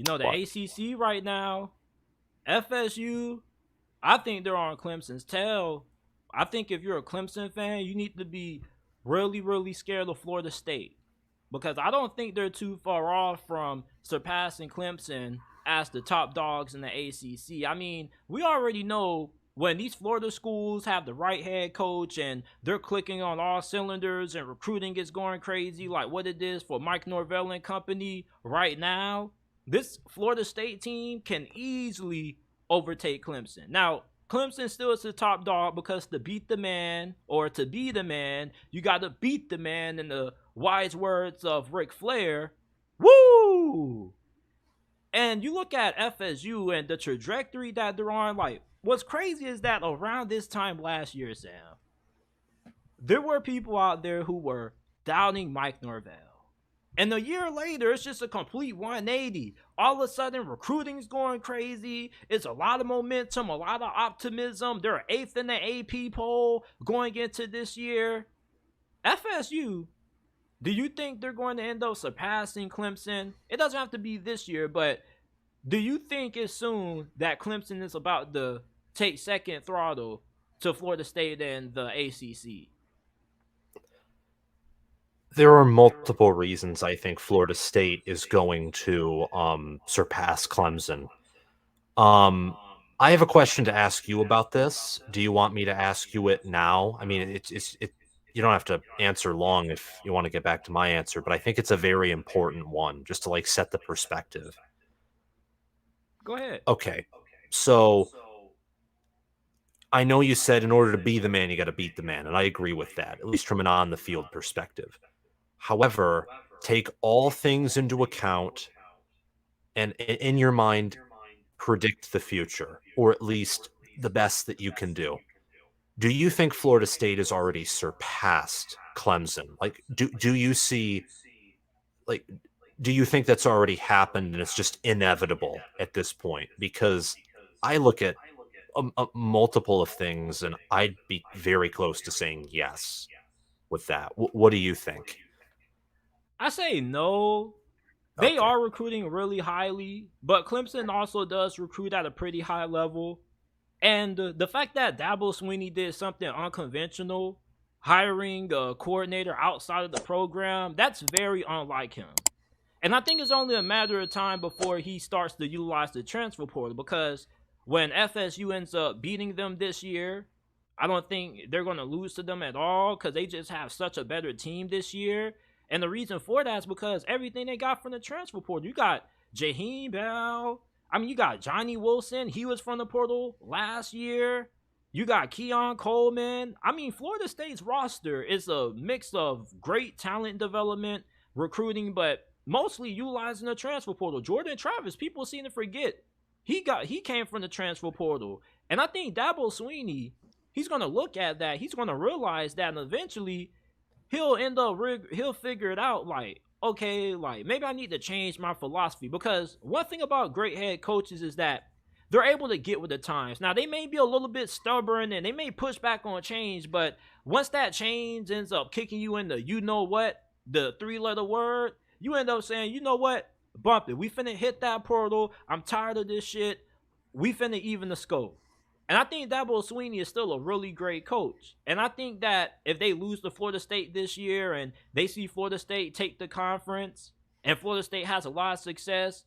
The What? ACC right now, FSU, I think they're on Clemson's tail. I think if you're a Clemson fan, you need to be really, really scared of Florida State because I don't think they're too far off from surpassing Clemson as the top dogs in the ACC. I mean, we already know when these Florida schools have the right head coach and they're clicking on all cylinders and recruiting is going crazy, like what it is for Mike Norvell and company right now, this Florida State team can easily overtake Clemson. Now, Clemson still is the top dog because to beat the man or to be the man, you got to beat the man in the wise words of Ric Flair. Woo! And you look at FSU and the trajectory that they're on, like, what's crazy is that around this time last year, Sam, there were people out there who were doubting Mike Norvell. And a year later, it's just a complete 180. All of a sudden, recruiting's going crazy. It's a lot of momentum, a lot of optimism. They're eighth in the AP poll going into this year. FSU, do you think they're going to end up surpassing Clemson? It doesn't have to be this year, but do you think it's soon that Clemson is about to take second throttle to Florida State and the ACC? There are multiple reasons I think Florida State is going to surpass Clemson. Um, I have a question to ask you about this. Do you want me to ask you it now? I mean, it. You don't have to answer long if you want to get back to my answer, but I think it's a very important one, just to like set the perspective. Go ahead. Okay, so I know you said in order to be the man, you got to beat the man, and I agree with that, at least from an on the field perspective. However, take all things into account and in your mind predict the future, or at least the best that you can do. Do you think Florida State has already surpassed Clemson? Like, do you see like do you think that's already happened and it's just inevitable at this point? Because I look at a multiple of things and I'd be very close to saying yes with that. What do you think? I say no. They Okay. are recruiting really highly, but Clemson also does recruit at a pretty high level. And the fact that Dabo Sweeney did something unconventional, hiring a coordinator outside of the program, that's very unlike him. And I think it's only a matter of time before he starts to utilize the transfer portal because when FSU ends up beating them this year, I don't think they're going to lose to them at all because they just have such a better team this year. And the reason for that is because everything they got from the transfer portal. You got Jaheim Bell. I mean, you got Johnny Wilson. He was from the portal last year. You got Keon Coleman. I mean, Florida State's roster is a mix of great talent development, recruiting, but mostly utilizing the transfer portal. Jordan Travis, people seem to forget he came from the transfer portal, and I think Dabo Sweeney, he's gonna look at that. He's gonna realize that, and eventually he'll end up he'll figure it out. Like, okay, like maybe I need to change my philosophy because one thing about great head coaches is that they're able to get with the times. Now they may be a little bit stubborn and they may push back on change, but once that change ends up kicking you in the you know what, the three-letter word, you end up saying, you know what, bump it. We finna hit that portal. I'm tired of this shit. We finna even the scope. And I think Dabo Sweeney is still a really great coach. And I think that if they lose to Florida State this year and they see Florida State take the conference and Florida State has a lot of success,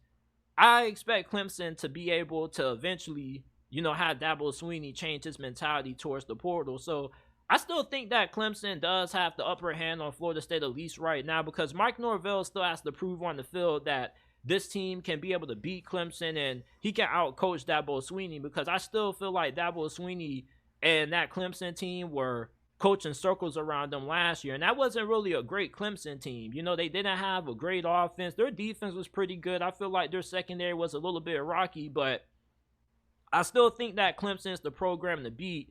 I expect Clemson to be able to eventually, have Dabo Sweeney change his mentality towards the portal. So I still think that Clemson does have the upper hand on Florida State at least right now because Mike Norvell still has to prove on the field that this team can be able to beat Clemson and he can outcoach Dabo Sweeney because I still feel like Dabo Sweeney and that Clemson team were coaching circles around them last year. And that wasn't really a great Clemson team. They didn't have a great offense. Their defense was pretty good. I feel like their secondary was a little bit rocky, but I still think that Clemson is the program to beat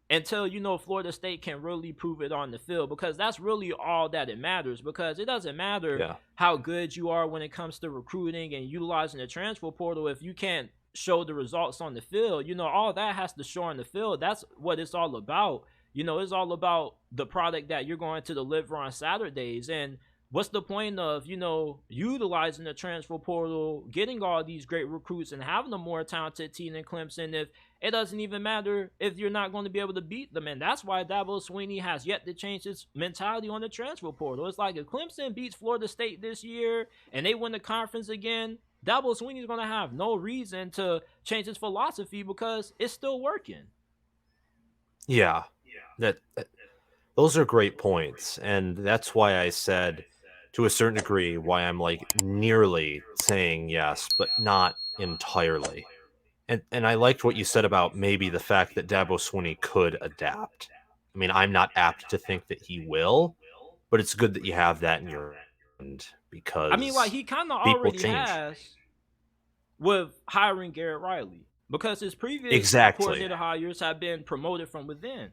until Florida State can really prove it on the field because that's really all that it matters because it doesn't matter Yeah. how good you are when it comes to recruiting and utilizing the transfer portal if you can't show the results on the field. All that has to show on the field. That's what it's all about. It's all about the product that you're going to deliver on Saturdays. And what's the point of utilizing the transfer portal, getting all these great recruits, and having a more talented team than Clemson if it doesn't even matter if you're not going to be able to beat them? And that's why Dabo Swinney has yet to change his mentality on the transfer portal. It's like if Clemson beats Florida State this year and they win the conference again, Dabo Swinney's going to have no reason to change his philosophy because it's still working. Yeah, that those are great points, and that's why I said, to a certain degree, why I'm like nearly saying yes, but not entirely. And I liked what you said about maybe the fact that Dabo Swinney could adapt. I mean, I'm not apt to think that he will, but it's good that you have that in your end I mean, like because he kind of people already change. has with hiring Garrett Riley because his previous Exactly. coordinator hires have been promoted from within.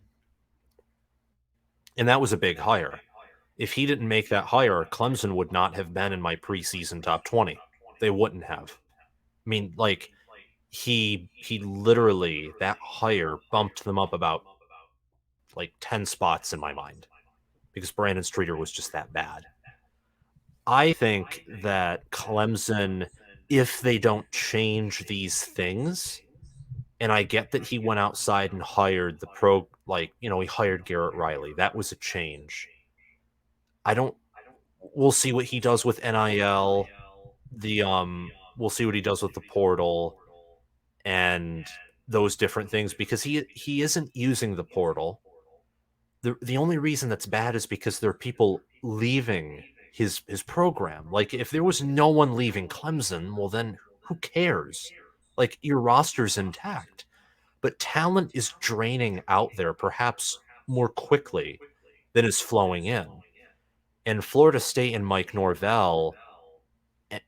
And that was a big hire. If he didn't make that hire, Clemson would not have been in my preseason top 20. They wouldn't have. I mean, like he literally that hire bumped them up about like 10 spots in my mind because Brandon Streeter was just that bad. I think that Clemson, if they don't change these things, and I get that he went outside and hired the pro, like, he hired Garrett Riley. That was a change. I don't, we'll see what he does with NIL. We'll see what he does with the portal and those different things because he isn't using the portal. The only reason that's bad is because there are people leaving his program. Like if there was no one leaving Clemson, well then who cares? Like your roster's intact. But talent is draining out there perhaps more quickly than is flowing in. And Florida State and Mike Norvell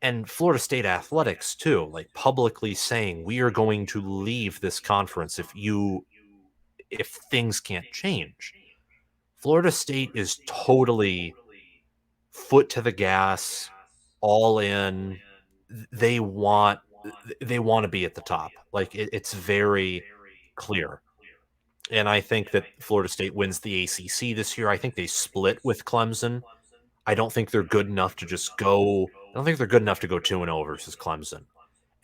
and Florida State athletics too, like publicly saying we are going to leave this conference if things can't change. Florida State is totally foot to the gas, all in. They want they want to be at the top. Like it's very clear. And I think that Florida State wins the ACC this year. I think they split with Clemson. I don't think they're good enough to just go. I don't think they're good enough to go 2-0 versus Clemson.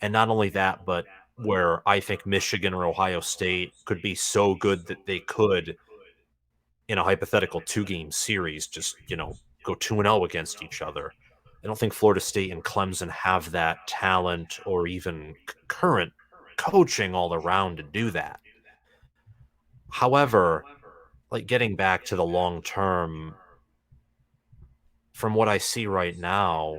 And not only that, but where I think Michigan or Ohio State could be so good that they could, in a hypothetical 2-game series, just, go 2-0 against each other. I don't think Florida State and Clemson have that talent or even current coaching all around to do that. However, like getting back to the long term, from what I see right now,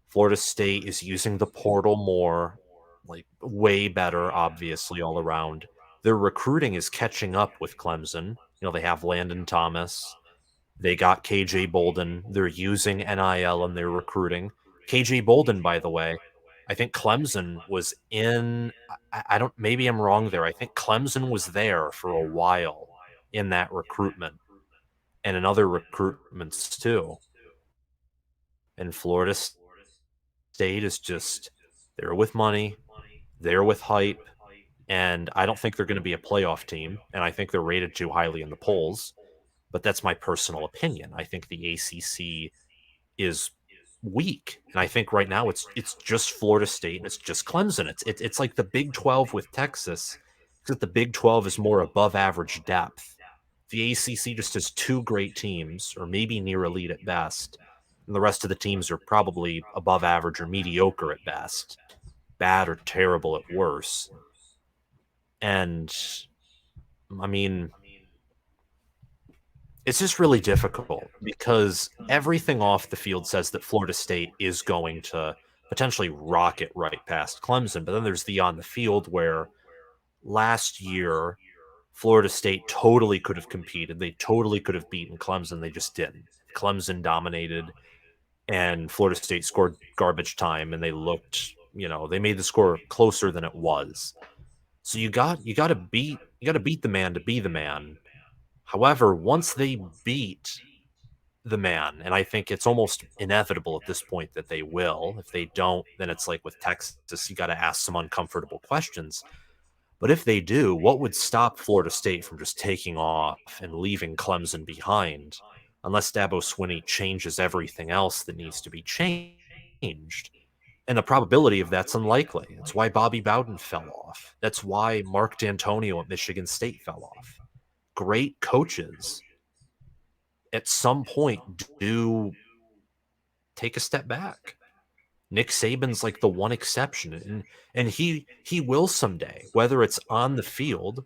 Florida State is using the portal more, like way better, obviously, all around. Their recruiting is catching up with Clemson. They have Landon Thomas. They got KJ Bolden. They're using NIL in their recruiting. KJ Bolden, by the way, I think Clemson was in. I don't. Maybe I'm wrong there. I think Clemson was there for a while in that recruitment and in other recruitments too. And Florida State is just there with money, there with hype, and I don't think they're going to be a playoff team. And I think they're rated too highly in the polls. But that's my personal opinion. I think the ACC is weak, and I think right now it's just Florida State and it's just Clemson. It's like the Big 12 with Texas, except the Big 12 is more above average depth. The ACC just has two great teams, or maybe near elite at best, and the rest of the teams are probably above average or mediocre at best, bad or terrible at worst. And I mean, it's just really difficult because everything off the field says that Florida State is going to potentially rocket right past Clemson. But then there's the on the field where last year, Florida State totally could have competed. They totally could have beaten Clemson. They just didn't. Clemson dominated, and Florida State scored garbage time, and they looked, they made the score closer than it was. So you got to beat the man to be the man. However, once they beat the man, and I think it's almost inevitable at this point that they will. If they don't, then it's like with Texas, you got to ask some uncomfortable questions. But if they do, what would stop Florida State from just taking off and leaving Clemson behind? unless Dabo Swinney changes everything else that needs to be changed. And the probability of that's unlikely. That's why Bobby Bowden fell off. That's why Mark D'Antonio at Michigan State fell off. Great coaches at some point do take a step back. Nick Saban's like the one exception, and he will someday, whether it's on the field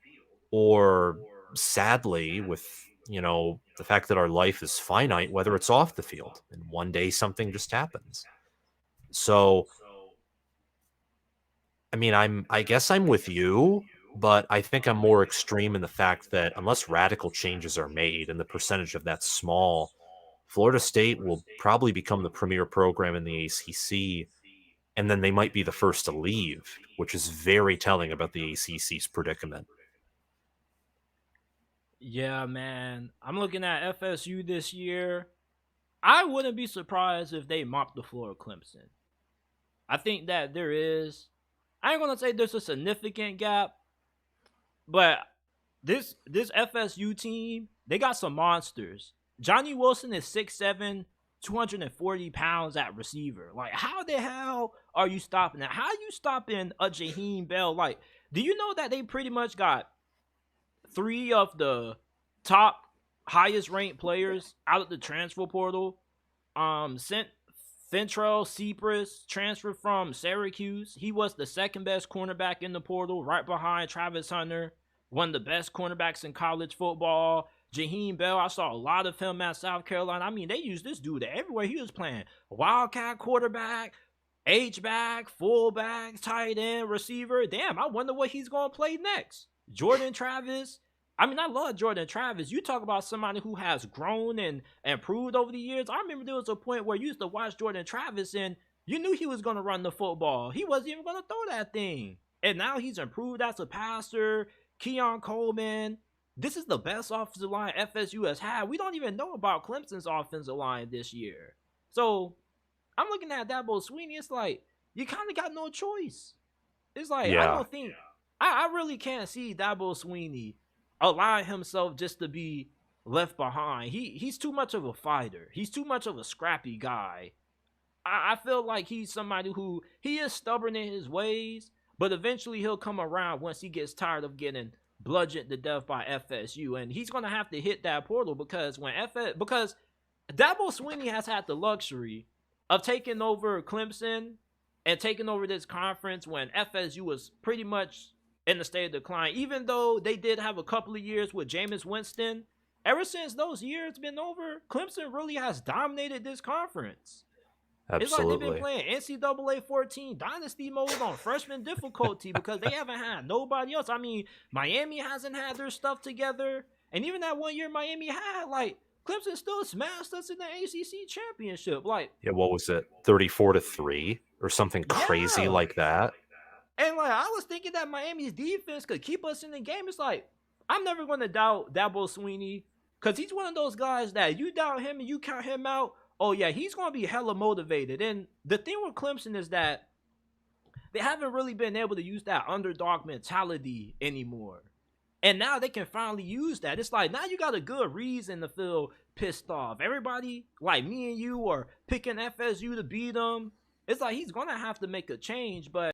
or sadly with the fact that our life is finite, whether it's off the field, and one day something just happens. So, I mean, I guess I'm with you, but I think I'm more extreme in the fact that unless radical changes are made and the percentage of that small, Florida State will probably become the premier program in the ACC, and then they might be the first to leave, which is very telling about the ACC's predicament. Yeah, man. I'm looking at FSU this year. I wouldn't be surprised if they mop the floor of Clemson. I think that there is. I ain't gonna say there's a significant gap, but this FSU team, they got some monsters. Johnny Wilson is 6'7", 240 pounds at receiver. Like, how the hell are you stopping that? How are you stopping a Jaheim Bell? Like, do you know that they pretty much got 3 of the top highest ranked players out of the transfer portal? Sent Fentrell Cephas transferred from Syracuse. He was the second best cornerback in the portal, right behind Travis Hunter, one of the best cornerbacks in college football. Jaheim Bell, I saw a lot of him at South Carolina. I mean, they used this dude everywhere he was playing. Wildcat quarterback, H-back, fullback, tight end, receiver. Damn, I wonder what he's going to play next. Jordan Travis. I mean, I love Jordan Travis. You talk about somebody who has grown and improved over the years. I remember there was a point where you used to watch Jordan Travis and you knew he was going to run the football. He wasn't even going to throw that thing. And now he's improved as a passer. Keon Coleman. This is the best offensive line FSU has had. We don't even know about Clemson's offensive line this year. So I'm looking at Dabo Swinney. It's like, you kind of got no choice. It's like, I don't think, I really can't see Dabo Swinney allow himself just to be left behind. He's too much of a fighter. He's too much of a scrappy guy. I feel like he's somebody who, he is stubborn in his ways, but eventually he'll come around once he gets tired of getting bludgeoned to death by FSU, and he's gonna have to hit that portal because because Dabo Swinney has had the luxury of taking over Clemson and taking over this conference when FSU was pretty much in the state of decline. Even though they did have a couple of years with Jameis Winston, ever since those years been over, Clemson really has dominated this conference. Absolutely. It's like they've been playing NCAA 14 dynasty mode on freshman difficulty because they haven't had nobody else. I mean, Miami hasn't had their stuff together. And even that one year Miami had, like, Clemson still smashed us in the ACC championship. Like, yeah, what was it, 34-3 or something crazy like that? And like, I was thinking that Miami's defense could keep us in the game. It's like, I'm never going to doubt Dabo Swinney because he's one of those guys that you doubt him and you count him out. Oh yeah, he's going to be hella motivated. And the thing with Clemson is that they haven't really been able to use that underdog mentality anymore. And now they can finally use that. It's like, now you got a good reason to feel pissed off. Everybody, like me and you, are picking FSU to beat them. It's like he's going to have to make a change, but